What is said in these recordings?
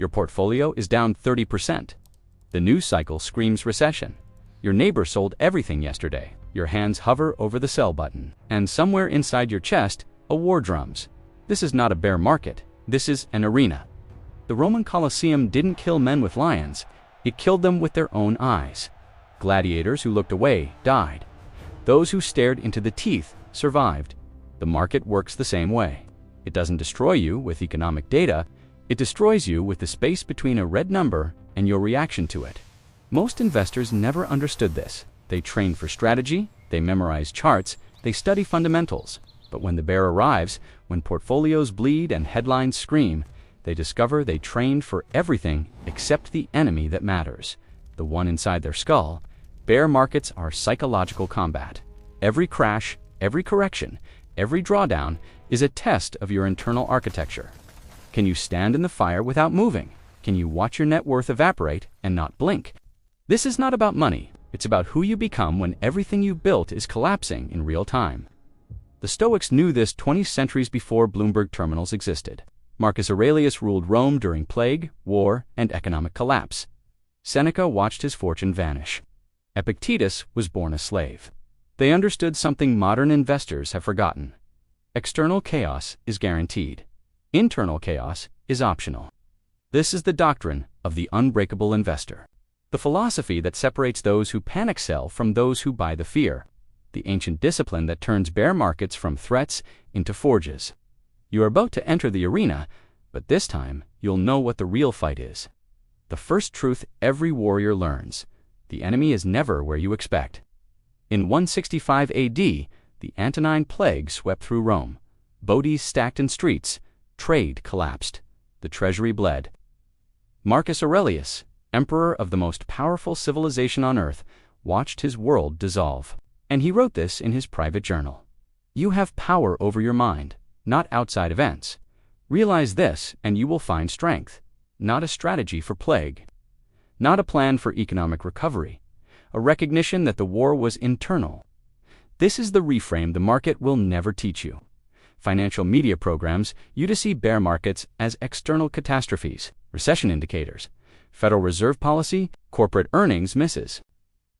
Your portfolio is down 30%. The news cycle screams recession. Your neighbor sold everything yesterday. Your hands hover over the sell button. And somewhere inside your chest, a war drums. This is not a bear market. This is an arena. The Roman Colosseum didn't kill men with lions. It killed them with their own eyes. Gladiators who looked away died. Those who stared into the teeth survived. The market works the same way. It doesn't destroy you with economic data. It destroys you with the space between a red number and your reaction to it. Most investors never understood this. They train for strategy, they memorize charts, they study fundamentals. But when the bear arrives, when portfolios bleed and headlines scream, they discover they trained for everything except the enemy that matters, the one inside their skull. Bear markets are psychological combat. Every crash, every correction, every drawdown is a test of your internal architecture. Can you stand in the fire without moving? Can you watch your net worth evaporate and not blink? This is not about money. It's about who you become when everything you built is collapsing in real time. The Stoics knew this 20 centuries before Bloomberg terminals existed. Marcus Aurelius ruled Rome during plague, war, and economic collapse. Seneca watched his fortune vanish. Epictetus was born a slave. They understood something modern investors have forgotten. External chaos is guaranteed. Internal chaos is optional. This is the doctrine of the unbreakable investor. The philosophy that separates those who panic sell from those who buy the fear. The ancient discipline that turns bear markets from threats into forges. You are about to enter the arena, but this time you'll know what the real fight is. The first truth every warrior learns: the enemy is never where you expect. In 165 AD, the Antonine Plague swept through Rome. Bodies stacked in streets. Trade collapsed. The treasury bled. Marcus Aurelius, emperor of the most powerful civilization on earth, watched his world dissolve. And he wrote this in his private journal. You have power over your mind, not outside events. Realize this and you will find strength, not a strategy for plague, not a plan for economic recovery, a recognition that the war was internal. This is the reframe the market will never teach you. Financial media programs you to see bear markets as external catastrophes, recession indicators, Federal Reserve policy, corporate earnings misses.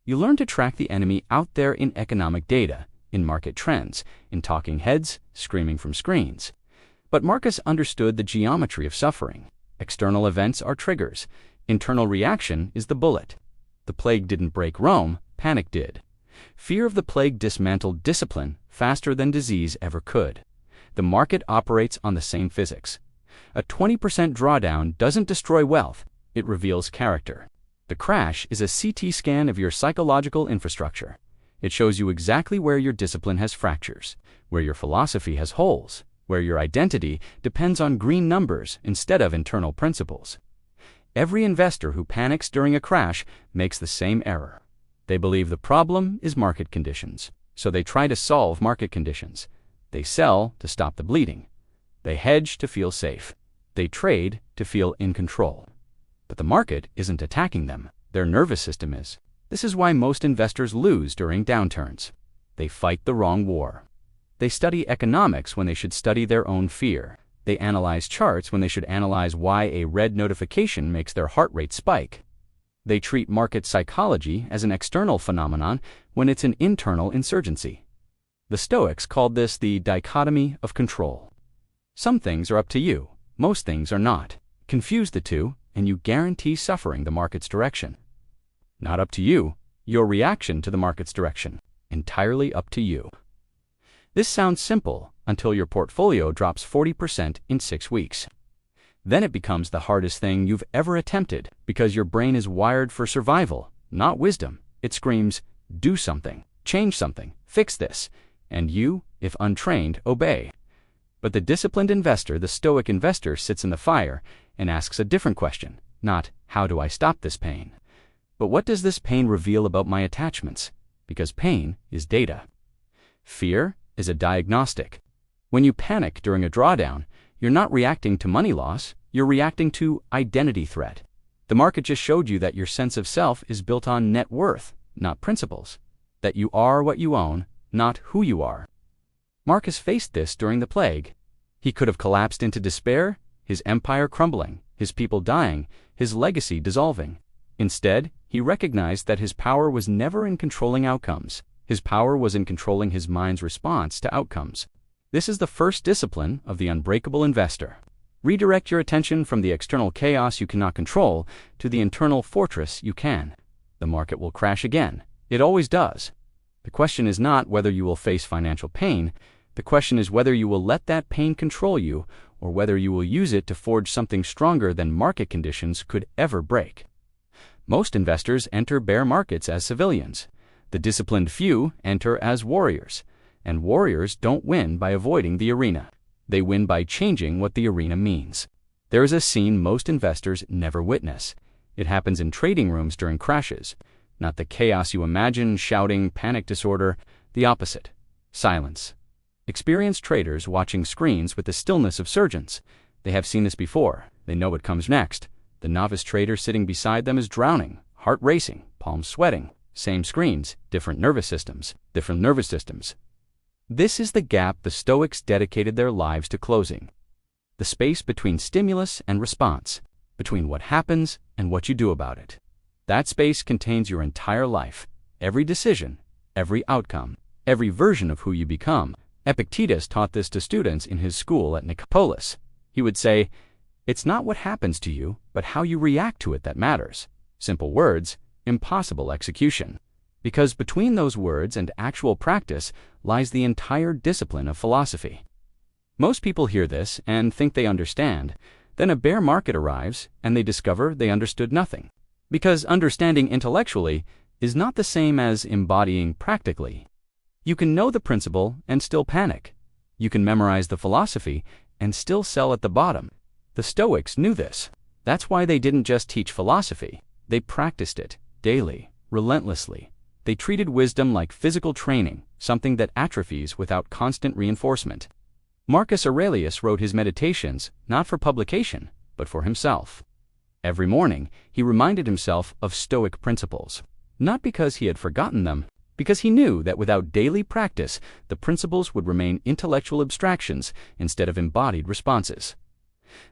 You learn to track the enemy out there in economic data, in market trends, in talking heads screaming from screens. But Marcus understood the geometry of suffering. External events are triggers. Internal reaction is the bullet. The plague didn't break Rome, panic did. Fear of the plague dismantled discipline faster than disease ever could. The market operates on the same physics. A 20% drawdown doesn't destroy wealth, it reveals character. The crash is a CT scan of your psychological infrastructure. It shows you exactly where your discipline has fractures, where your philosophy has holes, where your identity depends on green numbers instead of internal principles. Every investor who panics during a crash makes the same error. They believe the problem is market conditions, so they try to solve market conditions. They sell to stop the bleeding. They hedge to feel safe. They trade to feel in control. But the market isn't attacking them. Their nervous system is. This is why most investors lose during downturns. They fight the wrong war. They study economics when they should study their own fear. They analyze charts when they should analyze why a red notification makes their heart rate spike. They treat market psychology as an external phenomenon when it's an internal insurgency. The Stoics called this the dichotomy of control. Some things are up to you, most things are not. Confuse the two, and you guarantee suffering the market's direction. Not up to you, your reaction to the market's direction. Entirely up to you. This sounds simple until your portfolio drops 40% in 6 weeks. Then it becomes the hardest thing you've ever attempted because your brain is wired for survival, not wisdom. It screams, do something, change something, fix this, and you, if untrained, obey. But the disciplined investor, the Stoic investor, sits in the fire and asks a different question, not how do I stop this pain, but what does this pain reveal about my attachments? Because pain is data. Fear is a diagnostic. When you panic during a drawdown, you're not reacting to money loss, you're reacting to identity threat. The market just showed you that your sense of self is built on net worth, not principles. That you are what you own, not who you are. Marcus faced this during the plague. He could have collapsed into despair, his empire crumbling, his people dying, his legacy dissolving. Instead, he recognized that his power was never in controlling outcomes. His power was in controlling his mind's response to outcomes. This is the first discipline of the unbreakable investor. Redirect your attention from the external chaos you cannot control to the internal fortress you can. The market will crash again. It always does. The question is not whether you will face financial pain. The question is whether you will let that pain control you, or whether you will use it to forge something stronger than market conditions could ever break. Most investors enter bear markets as civilians. The disciplined few enter as warriors. And warriors don't win by avoiding the arena. They win by changing what the arena means. There is a scene most investors never witness. It happens in trading rooms during crashes. Not the chaos you imagine, shouting, panic disorder. The opposite. Silence. Experienced traders watching screens with the stillness of surgeons. They have seen this before. They know what comes next. The novice trader sitting beside them is drowning, heart racing, palms sweating. Same screens, different nervous systems. This is the gap the Stoics dedicated their lives to closing. The space between stimulus and response, between what happens and what you do about it. That space contains your entire life, every decision, every outcome, every version of who you become. Epictetus taught this to students in his school at Nicopolis. He would say, "It's not what happens to you, but how you react to it that matters." Simple words, impossible execution. Because between those words and actual practice lies the entire discipline of philosophy. Most people hear this and think they understand. Then a bear market arrives and they discover they understood nothing. Because understanding intellectually is not the same as embodying practically. You can know the principle and still panic. You can memorize the philosophy and still sell at the bottom. The Stoics knew this. That's why they didn't just teach philosophy. They practiced it daily, relentlessly. They treated wisdom like physical training, something that atrophies without constant reinforcement. Marcus Aurelius wrote his meditations not for publication, but for himself. Every morning, he reminded himself of Stoic principles. Not because he had forgotten them, because he knew that without daily practice, the principles would remain intellectual abstractions instead of embodied responses.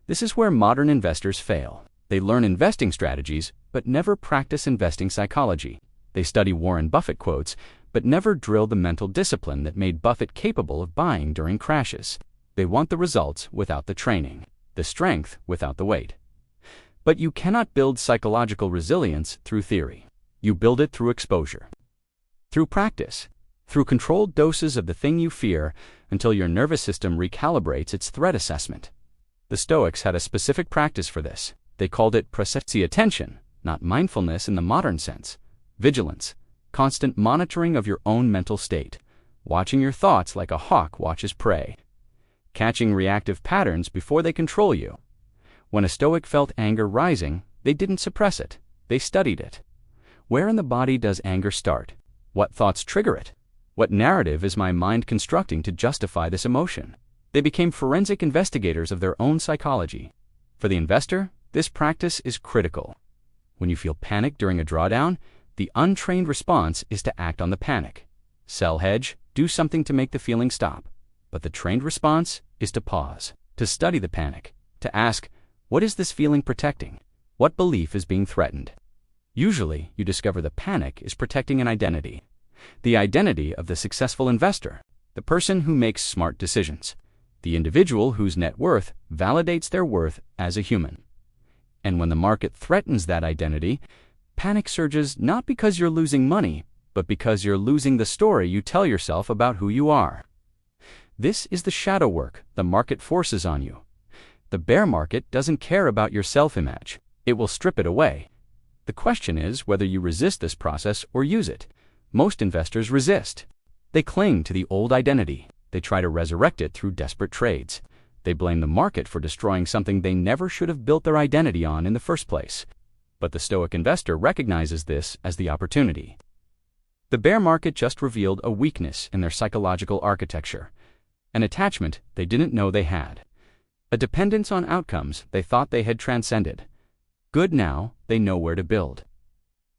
This is where modern investors fail. They learn investing strategies, but never practice investing psychology. They study Warren Buffett quotes, but never drill the mental discipline that made Buffett capable of buying during crashes. They want the results without the training, the strength without the weight. But you cannot build psychological resilience through theory. You build it through exposure, through practice, through controlled doses of the thing you fear until your nervous system recalibrates its threat assessment. The Stoics had a specific practice for this. They called it prasetsi, attention, not mindfulness in the modern sense. Vigilance, constant monitoring of your own mental state, watching your thoughts like a hawk watches prey, catching reactive patterns before they control you. When a Stoic felt anger rising, they didn't suppress it, they studied it. Where in the body does anger start? What thoughts trigger it? What narrative is my mind constructing to justify this emotion? They became forensic investigators of their own psychology. For the investor, this practice is critical. When you feel panic during a drawdown, the untrained response is to act on the panic. Sell hedge, do something to make the feeling stop. But the trained response is to pause, to study the panic, to ask, what is this feeling protecting? What belief is being threatened? Usually, you discover the panic is protecting an identity. The identity of the successful investor, the person who makes smart decisions, the individual whose net worth validates their worth as a human. And when the market threatens that identity, panic surges not because you're losing money, but because you're losing the story you tell yourself about who you are. This is the shadow work the market forces on you. The bear market doesn't care about your self-image. It will strip it away. The question is whether you resist this process or use it. Most investors resist. They cling to the old identity. They try to resurrect it through desperate trades. They blame the market for destroying something they never should have built their identity on in the first place. But the Stoic investor recognizes this as the opportunity. The bear market just revealed a weakness in their psychological architecture, an attachment they didn't know they had, a dependence on outcomes they thought they had transcended. Good now, they know where to build.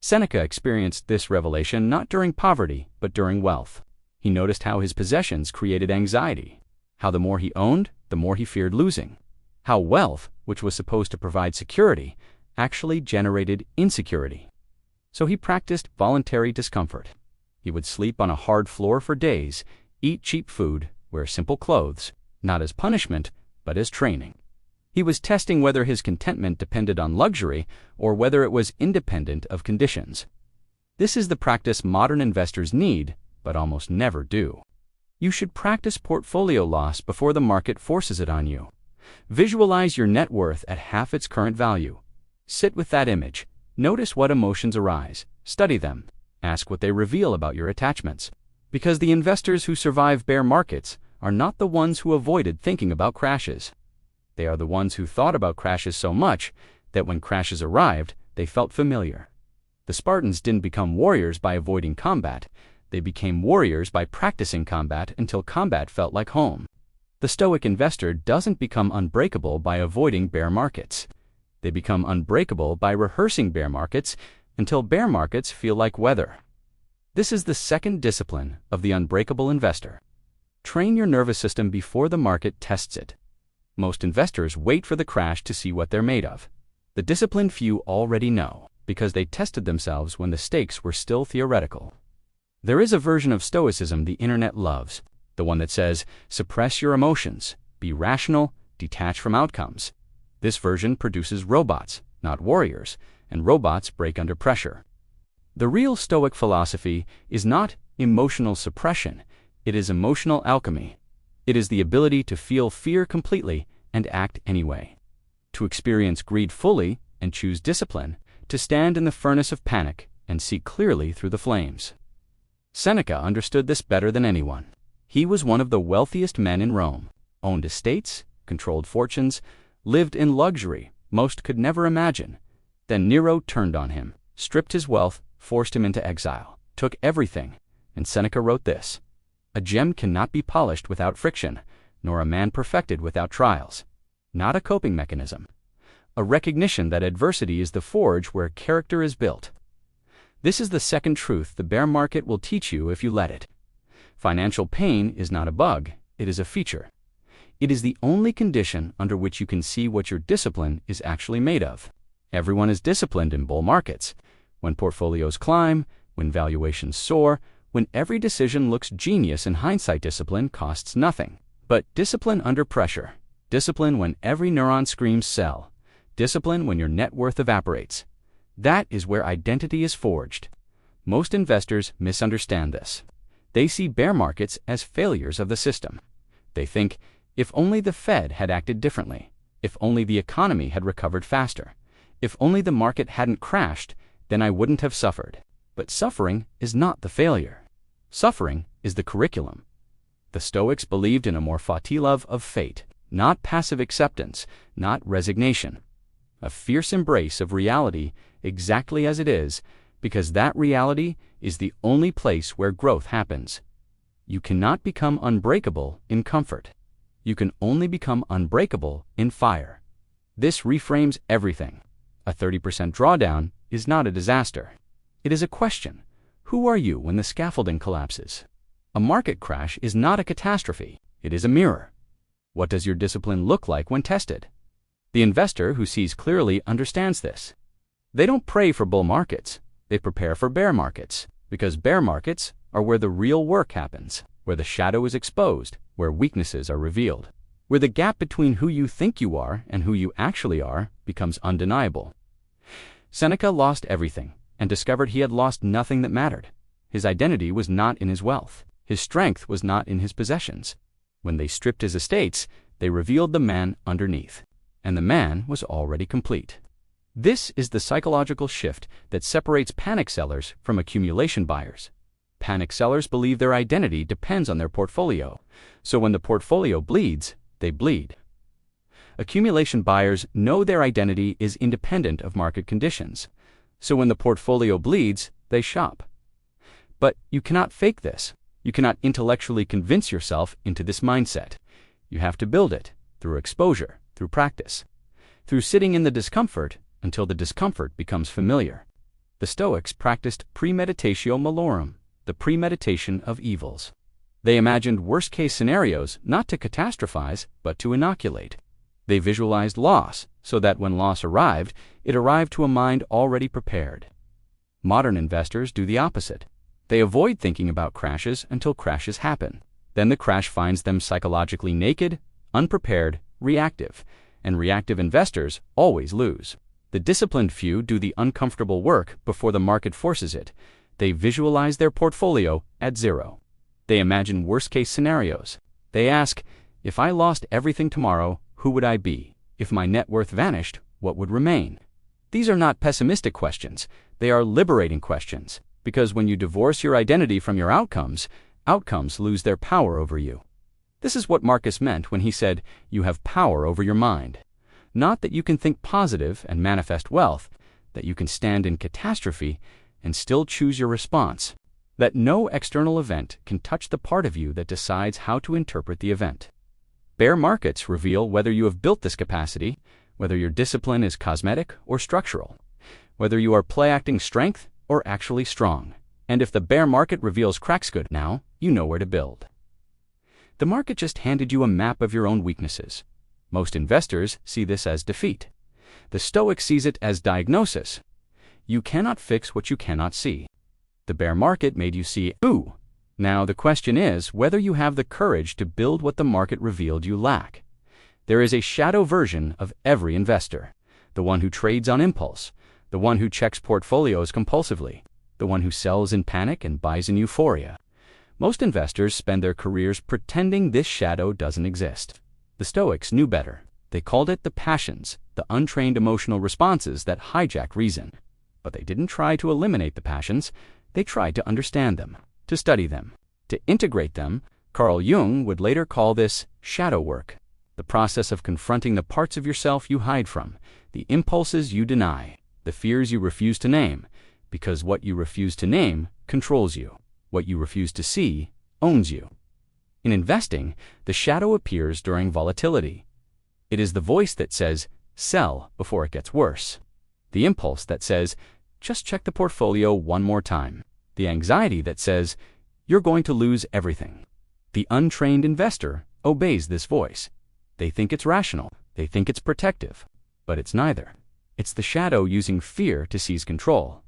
Seneca experienced this revelation not during poverty, but during wealth. He noticed how his possessions created anxiety, how the more he owned, the more he feared losing, how wealth which was supposed to provide security, actually generated insecurity. So he practiced voluntary discomfort. He would sleep on a hard floor for days, eat cheap food, wear simple clothes, not as punishment, but as training. He was testing whether his contentment depended on luxury or whether it was independent of conditions. This is the practice modern investors need, but almost never do. You should practice portfolio loss before the market forces it on you. Visualize your net worth at half its current value. Sit with that image. Notice what emotions arise. Study them. Ask what they reveal about your attachments. Because the investors who survive bear markets are not the ones who avoided thinking about crashes. They are the ones who thought about crashes so much that when crashes arrived, they felt familiar. The Spartans didn't become warriors by avoiding combat. They became warriors by practicing combat until combat felt like home. The Stoic investor doesn't become unbreakable by avoiding bear markets. They become unbreakable by rehearsing bear markets until bear markets feel like weather. This is the second discipline of the unbreakable investor. Train your nervous system before the market tests it. Most investors wait for the crash to see what they're made of. The disciplined few already know, because they tested themselves when the stakes were still theoretical. There is a version of Stoicism the internet loves, the one that says, suppress your emotions, be rational, detach from outcomes. This version produces robots, not warriors, and robots break under pressure. The real Stoic philosophy is not emotional suppression, it is emotional alchemy. It is the ability to feel fear completely and act anyway. To experience greed fully and choose discipline, to stand in the furnace of panic and see clearly through the flames. Seneca understood this better than anyone. He was one of the wealthiest men in Rome, owned estates, controlled fortunes, lived in luxury most could never imagine. Then Nero turned on him, stripped his wealth, forced him into exile, took everything, and Seneca wrote this: a gem cannot be polished without friction, nor a man perfected without trials. Not a coping mechanism. A recognition that adversity is the forge where character is built. This is the second truth the bear market will teach you if you let it. Financial pain is not a bug, it is a feature. It is the only condition under which you can see what your discipline is actually made of. Everyone is disciplined in bull markets. When portfolios climb, when valuations soar, when every decision looks genius in hindsight, discipline costs nothing. But discipline under pressure, discipline when every neuron screams sell, discipline when your net worth evaporates. That is where identity is forged. Most investors misunderstand this. They see bear markets as failures of the system. They think, if only the Fed had acted differently, if only the economy had recovered faster, if only the market hadn't crashed, then I wouldn't have suffered. But suffering is not the failure. Suffering is the curriculum. The Stoics believed in a more fortitude of fate, not passive acceptance, not resignation. A fierce embrace of reality exactly as it is, because that reality is the only place where growth happens. You cannot become unbreakable in comfort. You can only become unbreakable in fire. This reframes everything. A 30% drawdown is not a disaster. It is a question. Who are you when the scaffolding collapses? A market crash is not a catastrophe. It is a mirror. What does your discipline look like when tested? The investor who sees clearly understands this. They don't pray for bull markets. They prepare for bear markets, because bear markets are where the real work happens, where the shadow is exposed, where weaknesses are revealed, where the gap between who you think you are and who you actually are becomes undeniable. Seneca lost everything and discovered he had lost nothing that mattered. His identity was not in his wealth. His strength was not in his possessions. When they stripped his estates, they revealed the man underneath, and the man was already complete. This is the psychological shift that separates panic sellers from accumulation buyers. Panic sellers believe their identity depends on their portfolio, so when the portfolio bleeds, they bleed. Accumulation buyers know their identity is independent of market conditions, so when the portfolio bleeds, they shop. But you cannot fake this. You cannot intellectually convince yourself into this mindset. You have to build it through exposure, through practice, through sitting in the discomfort until the discomfort becomes familiar. The Stoics practiced premeditatio malorum, the premeditation of evils. They imagined worst-case scenarios not to catastrophize, but to inoculate. They visualized loss, so that when loss arrived, it arrived to a mind already prepared. Modern investors do the opposite. They avoid thinking about crashes until crashes happen. Then the crash finds them psychologically naked, unprepared, reactive, and reactive investors always lose. The disciplined few do the uncomfortable work before the market forces it. They visualize their portfolio at zero. They imagine worst-case scenarios. They ask, if I lost everything tomorrow, who would I be? If my net worth vanished, what would remain? These are not pessimistic questions. They are liberating questions, because when you divorce your identity from your outcomes, outcomes lose their power over you. This is what Marcus meant when he said, you have power over your mind. Not that you can think positive and manifest wealth, that you can stand in catastrophe and still choose your response, that no external event can touch the part of you that decides how to interpret the event. Bear markets reveal whether you have built this capacity, whether your discipline is cosmetic or structural, whether you are play-acting strength or actually strong. And if the bear market reveals cracks, good, now you know where to build. The market just handed you a map of your own weaknesses. Most investors see this as defeat. The Stoic sees it as diagnosis. You cannot fix what you cannot see. The bear market made you see, ooh. Now the question is whether you have the courage to build what the market revealed you lack. There is a shadow version of every investor. The one who trades on impulse, the one who checks portfolios compulsively, the one who sells in panic and buys in euphoria. Most investors spend their careers pretending this shadow doesn't exist. The Stoics knew better. They called it the passions, the untrained emotional responses that hijack reason. But they didn't try to eliminate the passions. They tried to understand them, to study them, to integrate them. Carl Jung would later call this shadow work, the process of confronting the parts of yourself you hide from, the impulses you deny, the fears you refuse to name, because what you refuse to name controls you. What you refuse to see owns you. In investing, the shadow appears during volatility. It is the voice that says, sell before it gets worse. The impulse that says, just check the portfolio one more time. The anxiety that says, you're going to lose everything. The untrained investor obeys this voice. They think it's rational. They think it's protective. But it's neither. It's the shadow using fear to seize control.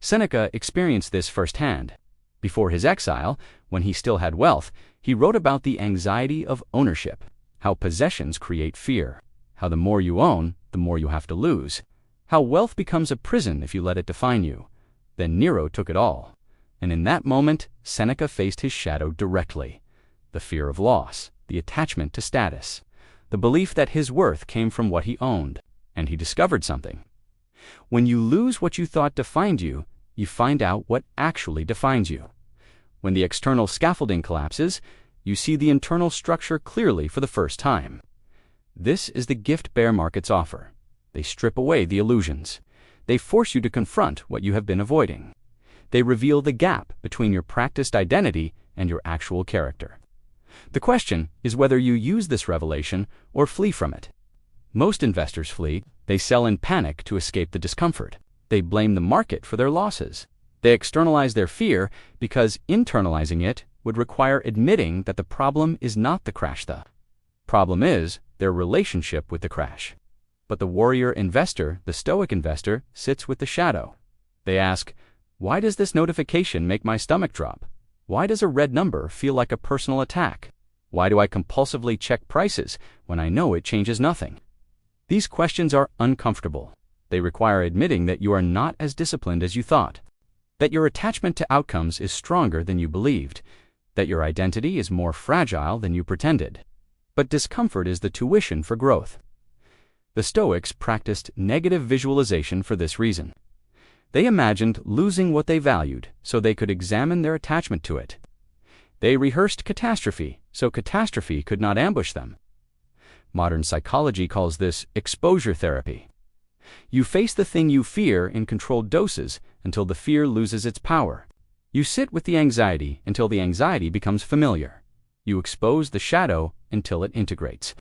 Seneca experienced this firsthand. Before his exile, when he still had wealth, he wrote about the anxiety of ownership, how possessions create fear, how the more you own, the more you have to lose, how wealth becomes a prison if you let it define you. Then Nero took it all. And in that moment, Seneca faced his shadow directly. The fear of loss, the attachment to status, the belief that his worth came from what he owned. And he discovered something. When you lose what you thought defined you, you find out what actually defines you. When the external scaffolding collapses, you see the internal structure clearly for the first time. This is the gift bear markets offer. They strip away the illusions. They force you to confront what you have been avoiding. They reveal the gap between your practiced identity and your actual character. The question is whether you use this revelation or flee from it. Most investors flee. They sell in panic to escape the discomfort. They blame the market for their losses. They externalize their fear because internalizing it would require admitting that the problem is not the crash. The problem is their relationship with the crash. But the warrior investor, the Stoic investor, sits with the shadow. They ask, why does this notification make my stomach drop? Why does a red number feel like a personal attack? Why do I compulsively check prices when I know it changes nothing? These questions are uncomfortable. They require admitting that you are not as disciplined as you thought, that your attachment to outcomes is stronger than you believed, that your identity is more fragile than you pretended. But discomfort is the tuition for growth. The Stoics practiced negative visualization for this reason. They imagined losing what they valued so they could examine their attachment to it. They rehearsed catastrophe so catastrophe could not ambush them. Modern psychology calls this exposure therapy. You face the thing you fear in controlled doses until the fear loses its power. You sit with the anxiety until the anxiety becomes familiar. You expose the shadow until it integrates.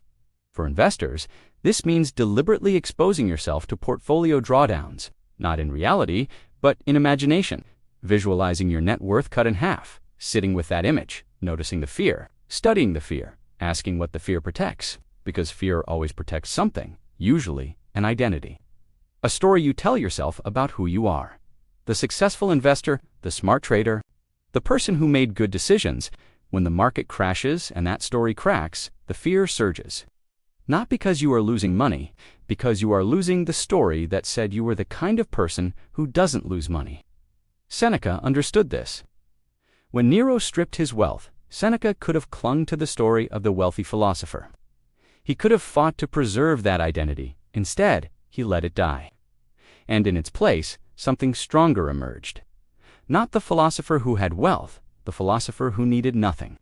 For investors, this means deliberately exposing yourself to portfolio drawdowns, not in reality, but in imagination, visualizing your net worth cut in half, sitting with that image, noticing the fear, studying the fear, asking what the fear protects. because fear always protects something, usually an identity. A story you tell yourself about who you are. The successful investor, the smart trader, the person who made good decisions. When the market crashes and that story cracks, the fear surges. Not because you are losing money, because you are losing the story that said you were the kind of person who doesn't lose money. Seneca understood this. When Nero stripped his wealth, Seneca could have clung to the story of the wealthy philosopher. He could have fought to preserve that identity. Instead, he let it die. And in its place, something stronger emerged. Not the philosopher who had wealth, the philosopher who needed nothing.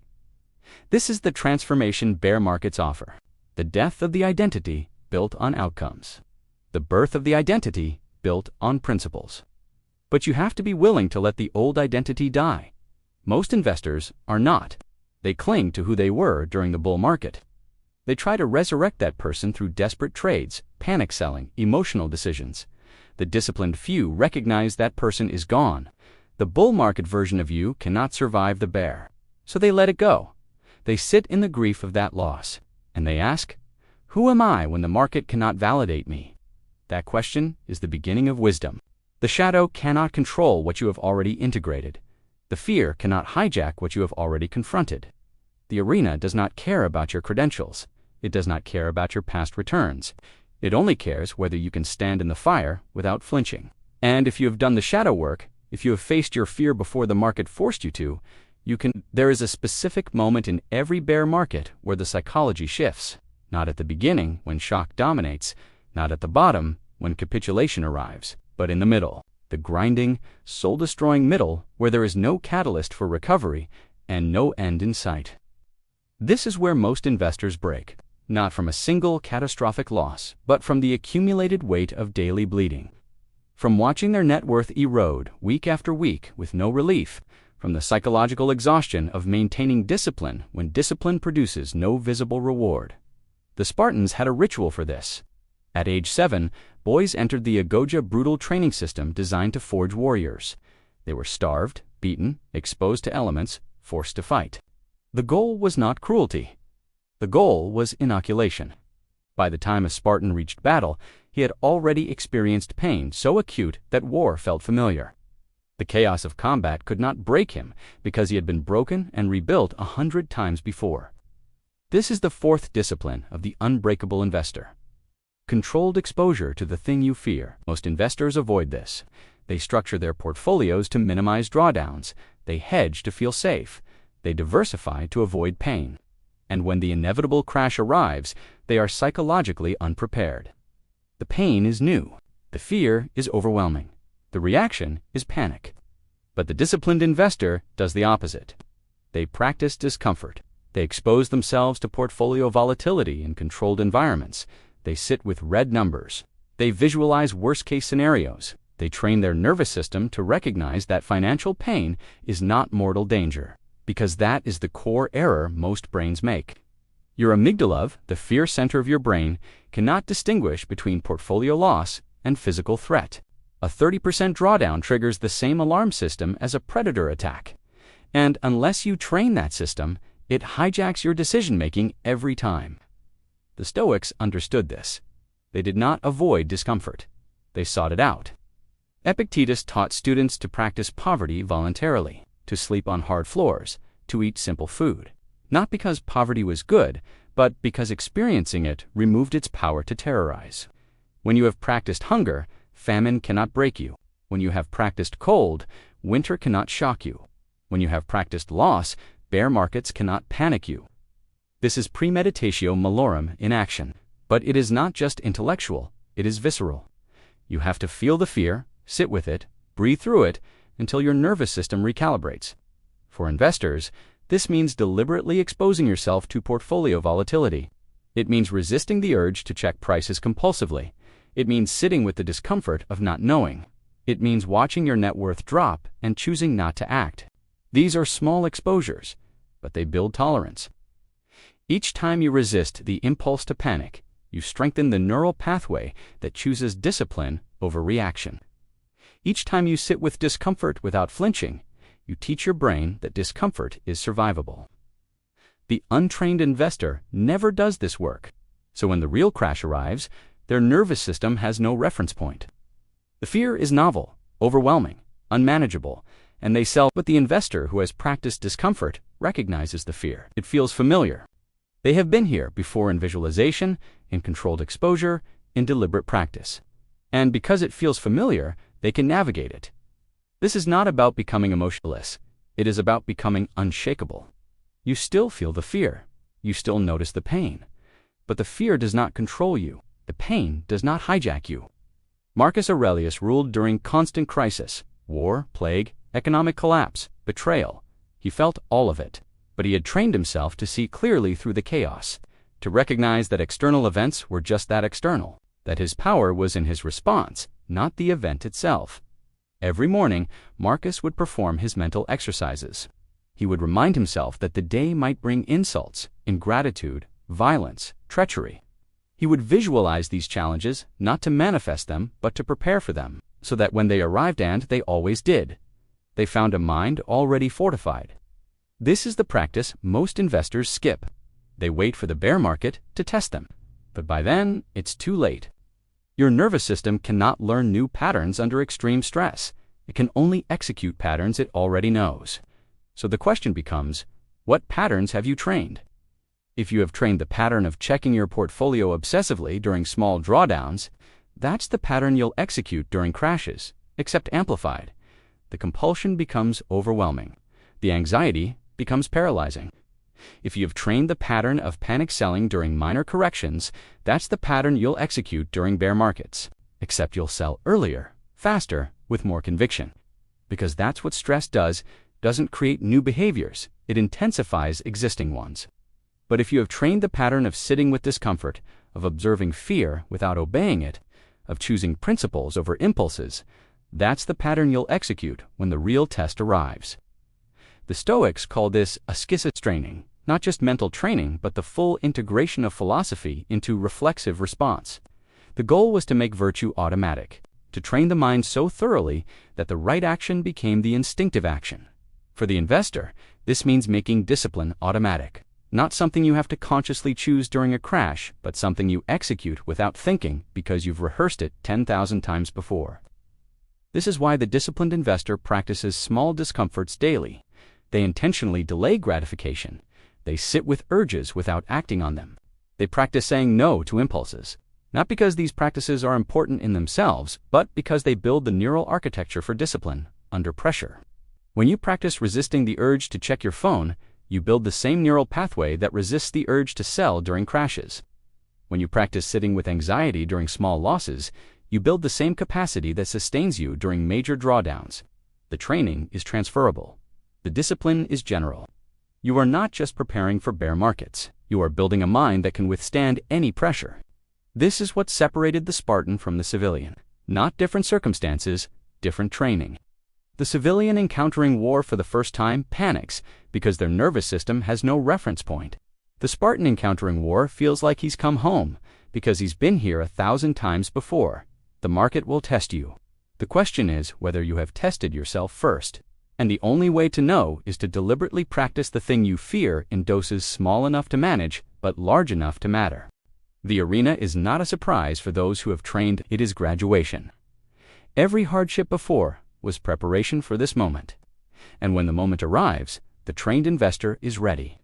This is the transformation bear markets offer. The death of the identity built on outcomes. The birth of the identity built on principles. But you have to be willing to let the old identity die. Most investors are not. They cling to who they were during the bull market. They try to resurrect that person through desperate trades, panic selling, emotional decisions. The disciplined few recognize that person is gone. The bull market version of you cannot survive the bear. So they let it go. They sit in the grief of that loss. And they ask, who am I when the market cannot validate me? That question is the beginning of wisdom. The shadow cannot control what you have already integrated. The fear cannot hijack what you have already confronted. The arena does not care about your credentials. It does not care about your past returns. It only cares whether you can stand in the fire without flinching. And if you have done the shadow work, if you have faced your fear before the market forced you to, there is a specific moment in every bear market where the psychology shifts. Not at the beginning, when shock dominates, not at the bottom, when capitulation arrives, but in the middle. The grinding, soul-destroying middle where there is no catalyst for recovery and no end in sight. This is where most investors break, not from a single catastrophic loss, but from the accumulated weight of daily bleeding. From watching their net worth erode week after week with no relief, from the psychological exhaustion of maintaining discipline when discipline produces no visible reward. The Spartans had a ritual for this. At age 7, boys entered the Agoge brutal training system designed to forge warriors. They were starved, beaten, exposed to elements, forced to fight. The goal was not cruelty. The goal was inoculation. By the time a Spartan reached battle, he had already experienced pain so acute that war felt familiar. The chaos of combat could not break him because he had been broken and rebuilt 100 times before. This is the fourth discipline of the unbreakable investor. Controlled exposure to the thing you fear. Most investors avoid this. They structure their portfolios to minimize drawdowns. They hedge to feel safe. They diversify to avoid pain. And when the inevitable crash arrives, they are psychologically unprepared. The pain is new. The fear is overwhelming. The reaction is panic. But the disciplined investor does the opposite. They practice discomfort. They expose themselves to portfolio volatility in controlled environments. They sit with red numbers. They visualize worst-case scenarios. They train their nervous system to recognize that financial pain is not mortal danger, because that is the core error most brains make. Your amygdala, the fear center of your brain, cannot distinguish between portfolio loss and physical threat. A 30% drawdown triggers the same alarm system as a predator attack. And unless you train that system, it hijacks your decision-making every time. The Stoics understood this. They did not avoid discomfort. They sought it out. Epictetus taught students to practice poverty voluntarily, to sleep on hard floors, to eat simple food. Not because poverty was good, but because experiencing it removed its power to terrorize. When you have practiced hunger, famine cannot break you. When you have practiced cold, winter cannot shock you. When you have practiced loss, bear markets cannot panic you. This is premeditatio malorum in action. But it is not just intellectual, it is visceral. You have to feel the fear, sit with it, breathe through it, until your nervous system recalibrates. For investors, this means deliberately exposing yourself to portfolio volatility. It means resisting the urge to check prices compulsively. It means sitting with the discomfort of not knowing. It means watching your net worth drop and choosing not to act. These are small exposures, but they build tolerance. Each time you resist the impulse to panic, you strengthen the neural pathway that chooses discipline over reaction. Each time you sit with discomfort without flinching, you teach your brain that discomfort is survivable. The untrained investor never does this work. So when the real crash arrives, their nervous system has no reference point. The fear is novel, overwhelming, unmanageable, and they sell. But the investor who has practiced discomfort recognizes the fear. It feels familiar. They have been here before in visualization, in controlled exposure, in deliberate practice. And because it feels familiar, they can navigate it. This is not about becoming emotionless. It is about becoming unshakable. You still feel the fear. You still notice the pain. But the fear does not control you. The pain does not hijack you. Marcus Aurelius ruled during constant crisis, war, plague, economic collapse, betrayal. He felt all of it, but he had trained himself to see clearly through the chaos, to recognize that external events were just that external, that his power was in his response, not the event itself. Every morning, Marcus would perform his mental exercises. He would remind himself that the day might bring insults, ingratitude, violence, treachery. He would visualize these challenges, not to manifest them, but to prepare for them, so that when they arrived, and they always did, they found a mind already fortified. This is the practice most investors skip. They wait for the bear market to test them. But by then, it's too late. Your nervous system cannot learn new patterns under extreme stress. It can only execute patterns it already knows. So the question becomes, what patterns have you trained? If you have trained the pattern of checking your portfolio obsessively during small drawdowns, that's the pattern you'll execute during crashes, except amplified. The compulsion becomes overwhelming. The anxiety becomes paralyzing. If you have trained the pattern of panic selling during minor corrections, that's the pattern you'll execute during bear markets, except you'll sell earlier, faster, with more conviction. Because that's what stress does, doesn't create new behaviors, it intensifies existing ones. But if you have trained the pattern of sitting with discomfort, of observing fear without obeying it, of choosing principles over impulses, that's the pattern you'll execute when the real test arrives. The Stoics call this ascesis training, not just mental training, but the full integration of philosophy into reflexive response. The goal was to make virtue automatic, to train the mind so thoroughly that the right action became the instinctive action. For the investor, this means making discipline automatic. Not something you have to consciously choose during a crash, but something you execute without thinking because you've rehearsed it 10,000 times before. This is why the disciplined investor practices small discomforts daily. They intentionally delay gratification. They sit with urges without acting on them. They practice saying no to impulses. Not because these practices are important in themselves, but because they build the neural architecture for discipline under pressure. When you practice resisting the urge to check your phone, you build the same neural pathway that resists the urge to sell during crashes. When you practice sitting with anxiety during small losses, you build the same capacity that sustains you during major drawdowns. The training is transferable. The discipline is general. You are not just preparing for bear markets. You are building a mind that can withstand any pressure. This is what separated the Spartan from the civilian. Not different circumstances, different training. The civilian encountering war for the first time panics because their nervous system has no reference point. The Spartan encountering war feels like he's come home because he's been here 1,000 times before. The market will test you. The question is whether you have tested yourself first. And the only way to know is to deliberately practice the thing you fear in doses small enough to manage, but large enough to matter. The arena is not a surprise for those who have trained, it is graduation. Every hardship before was preparation for this moment. And when the moment arrives, the trained investor is ready.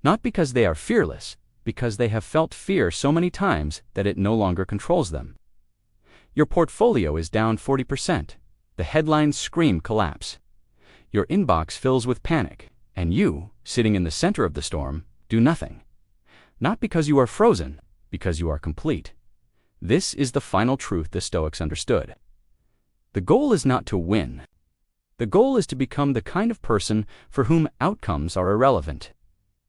Not because they are fearless, because they have felt fear so many times that it no longer controls them. Your portfolio is down 40%. The headlines scream collapse. Your inbox fills with panic, and you, sitting in the center of the storm, do nothing. Not because you are frozen, because you are complete. This is the final truth the Stoics understood. The goal is not to win. The goal is to become the kind of person for whom outcomes are irrelevant.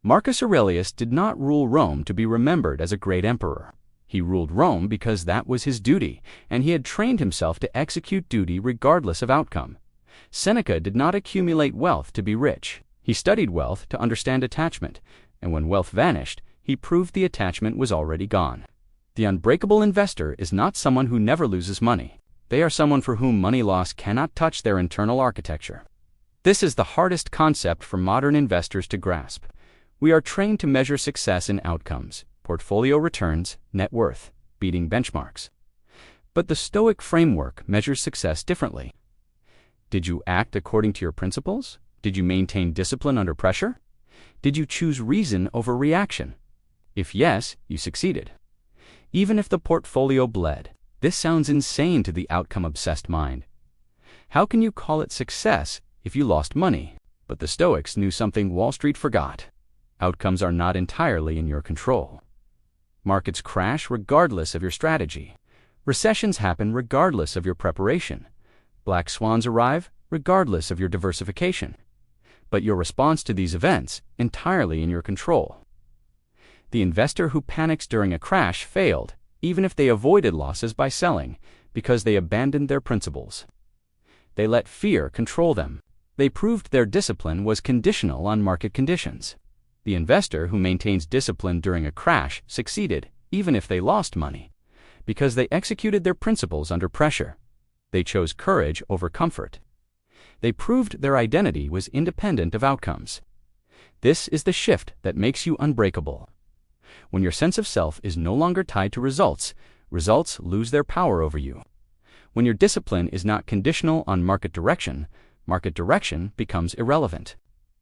Marcus Aurelius did not rule Rome to be remembered as a great emperor. He ruled Rome because that was his duty, and he had trained himself to execute duty regardless of outcome. Seneca did not accumulate wealth to be rich. He studied wealth to understand attachment, and when wealth vanished, he proved the attachment was already gone. The unbreakable investor is not someone who never loses money. They are someone for whom money loss cannot touch their internal architecture. This is the hardest concept for modern investors to grasp. We are trained to measure success in outcomes, portfolio returns, net worth, beating benchmarks. But the Stoic framework measures success differently. Did you act according to your principles? Did you maintain discipline under pressure? Did you choose reason over reaction? If yes, you succeeded. Even if the portfolio bled, this sounds insane to the outcome-obsessed mind. How can you call it success if you lost money? But the Stoics knew something Wall Street forgot. Outcomes are not entirely in your control. Markets crash regardless of your strategy. Recessions happen regardless of your preparation. Black swans arrive regardless of your diversification. But your response to these events entirely in your control. The investor who panics during a crash failed, even if they avoided losses by selling, because they abandoned their principles. They let fear control them. They proved their discipline was conditional on market conditions. The investor who maintains discipline during a crash succeeded, even if they lost money, because they executed their principles under pressure. They chose courage over comfort. They proved their identity was independent of outcomes. This is the shift that makes you unbreakable. When your sense of self is no longer tied to results, results lose their power over you. When your discipline is not conditional on market direction becomes irrelevant.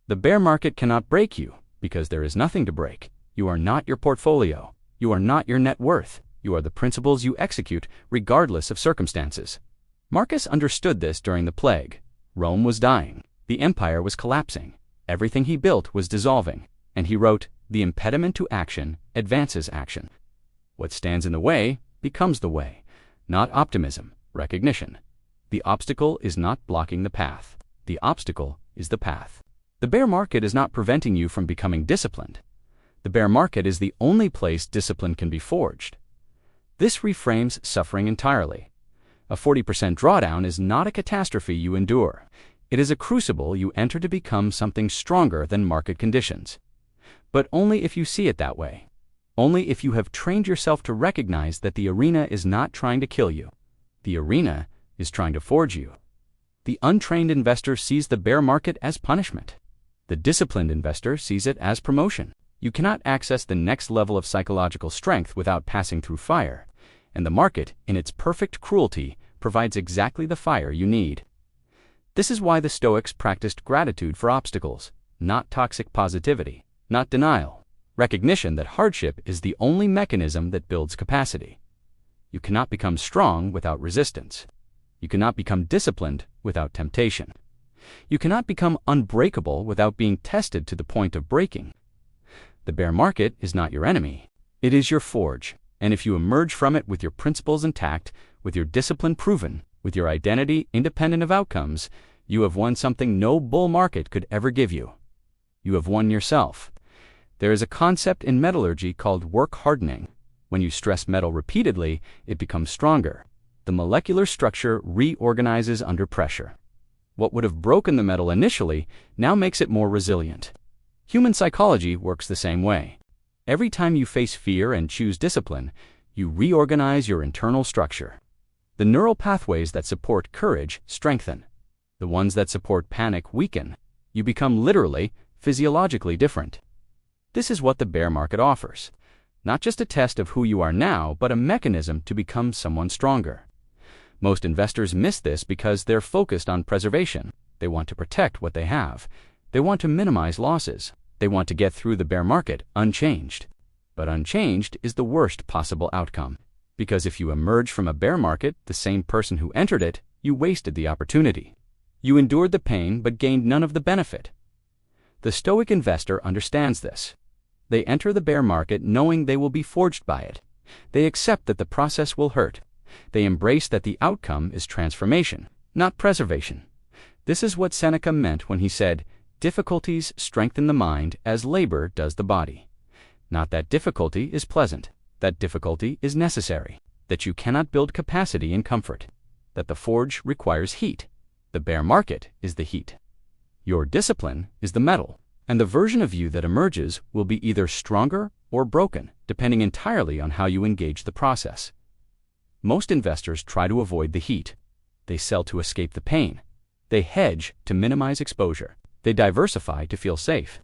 The bear market cannot break you, because there is nothing to break. You are not your portfolio. You are not your net worth. You are the principles you execute, regardless of circumstances. Marcus understood this during the plague. Rome was dying. The empire was collapsing. Everything he built was dissolving. And he wrote, "The impediment to action advances action." What stands in the way becomes the way. Not optimism, recognition. The obstacle is not blocking the path. The obstacle is the path. The bear market is not preventing you from becoming disciplined. The bear market is the only place discipline can be forged. This reframes suffering entirely. A 40% drawdown is not a catastrophe you endure. It is a crucible you enter to become something stronger than market conditions. But only if you see it that way. Only if you have trained yourself to recognize that the arena is not trying to kill you. The arena is trying to forge you. The untrained investor sees the bear market as punishment. The disciplined investor sees it as promotion. You cannot access the next level of psychological strength without passing through fire, and the market, in its perfect cruelty, provides exactly the fire you need. This is why the Stoics practiced gratitude for obstacles, not toxic positivity, not denial, recognition that hardship is the only mechanism that builds capacity. You cannot become strong without resistance. You cannot become disciplined without temptation. You cannot become unbreakable without being tested to the point of breaking. The bear market is not your enemy. It is your forge, and if you emerge from it with your principles intact, with your discipline proven, with your identity independent of outcomes, you have won something no bull market could ever give you. You have won yourself. There is a concept in metallurgy called work hardening. When you stress metal repeatedly, it becomes stronger. The molecular structure reorganizes under pressure. What would have broken the metal initially now makes it more resilient. Human psychology works the same way. Every time you face fear and choose discipline, you reorganize your internal structure. The neural pathways that support courage strengthen. The ones that support panic weaken. You become literally, physiologically different. This is what the bear market offers. Not just a test of who you are now, but a mechanism to become someone stronger. Most investors miss this because they're focused on preservation. They want to protect what they have. They want to minimize losses. They want to get through the bear market unchanged. But unchanged is the worst possible outcome. Because if you emerge from a bear market the same person who entered it, you wasted the opportunity. You endured the pain but gained none of the benefit. The Stoic investor understands this. They enter the bear market knowing they will be forged by it. They accept that the process will hurt. They embrace that the outcome is transformation, not preservation. This is what Seneca meant when he said, "Difficulties strengthen the mind as labor does the body." Not that difficulty is pleasant, that difficulty is necessary, that you cannot build capacity in comfort, that the forge requires heat. The bear market is the heat. Your discipline is the metal, and the version of you that emerges will be either stronger or broken, depending entirely on how you engage the process. Most investors try to avoid the heat. They sell to escape the pain. They hedge to minimize exposure. They diversify to feel safe.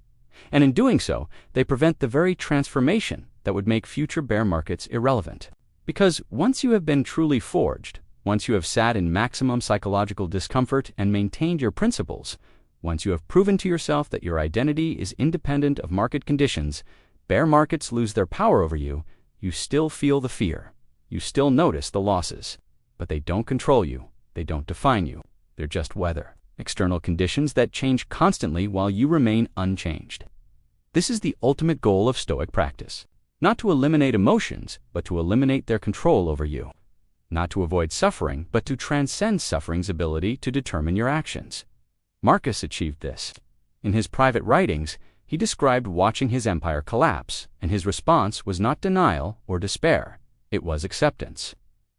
And in doing so, they prevent the very transformation that would make future bear markets irrelevant. Because once you have been truly forged, once you have sat in maximum psychological discomfort and maintained your principles, once you have proven to yourself that your identity is independent of market conditions, bear markets lose their power over you. You still feel the fear. You still notice the losses. But they don't control you. They don't define you. They're just weather. External conditions that change constantly while you remain unchanged. This is the ultimate goal of Stoic practice. Not to eliminate emotions, but to eliminate their control over you. Not to avoid suffering, but to transcend suffering's ability to determine your actions. Marcus achieved this. In his private writings, he described watching his empire collapse, and his response was not denial or despair. It was acceptance.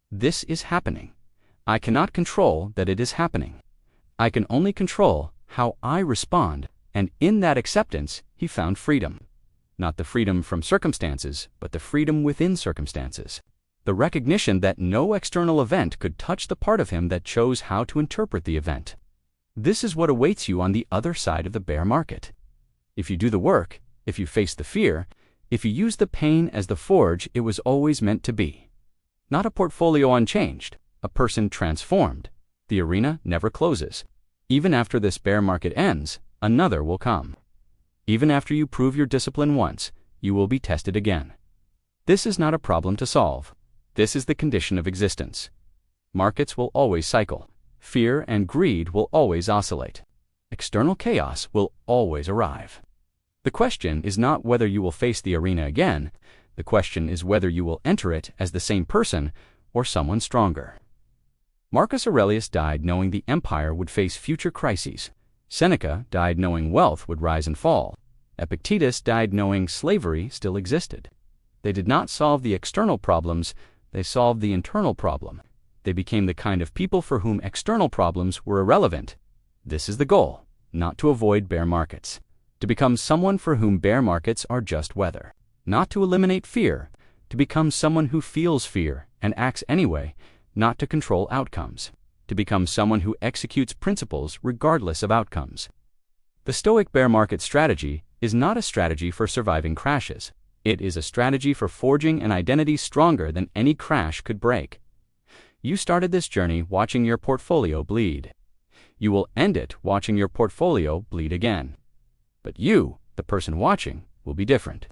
This is happening. I cannot control that it is happening. I can only control how I respond, and in that acceptance, he found freedom. Not the freedom from circumstances, but the freedom within circumstances. The recognition that no external event could touch the part of him that chose how to interpret the event. This is what awaits you on the other side of the bear market. If you do the work, if you face the fear, if you use the pain as the forge it was always meant to be. Not a portfolio unchanged, a person transformed. The arena never closes. Even after this bear market ends, another will come. Even after you prove your discipline once, you will be tested again. This is not a problem to solve. This is the condition of existence. Markets will always cycle. Fear and greed will always oscillate. External chaos will always arrive. The question is not whether you will face the arena again. The question is whether you will enter it as the same person or someone stronger. Marcus Aurelius died knowing the empire would face future crises. Seneca died knowing wealth would rise and fall. Epictetus died knowing slavery still existed. They did not solve the external problems, they solved the internal problem. They became the kind of people for whom external problems were irrelevant. This is the goal, not to avoid bear markets. To become someone for whom bear markets are just weather. Not to eliminate fear, to become someone who feels fear and acts anyway, not to control outcomes. To become someone who executes principles regardless of outcomes. The Stoic bear market strategy is not a strategy for surviving crashes. It is a strategy for forging an identity stronger than any crash could break. You started this journey watching your portfolio bleed. You will end it watching your portfolio bleed again. But you, the person watching, will be different.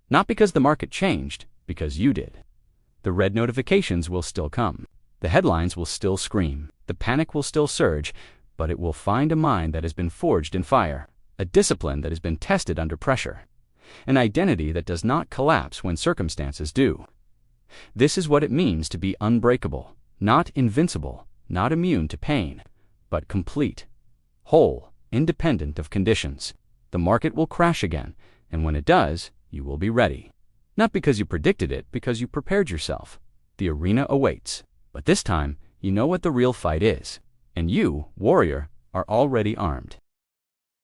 Not because the market changed, because you did. The red notifications will still come. The headlines will still scream. The panic will still surge, but it will find a mind that has been forged in fire, a discipline that has been tested under pressure, an identity that does not collapse when circumstances do. This is what it means to be unbreakable, not invincible, not immune to pain, but complete, whole, independent of conditions. The market will crash again, and when it does, you will be ready. Not because you predicted it, because you prepared yourself. The arena awaits. But this time, you know what the real fight is, and you, warrior, are already armed.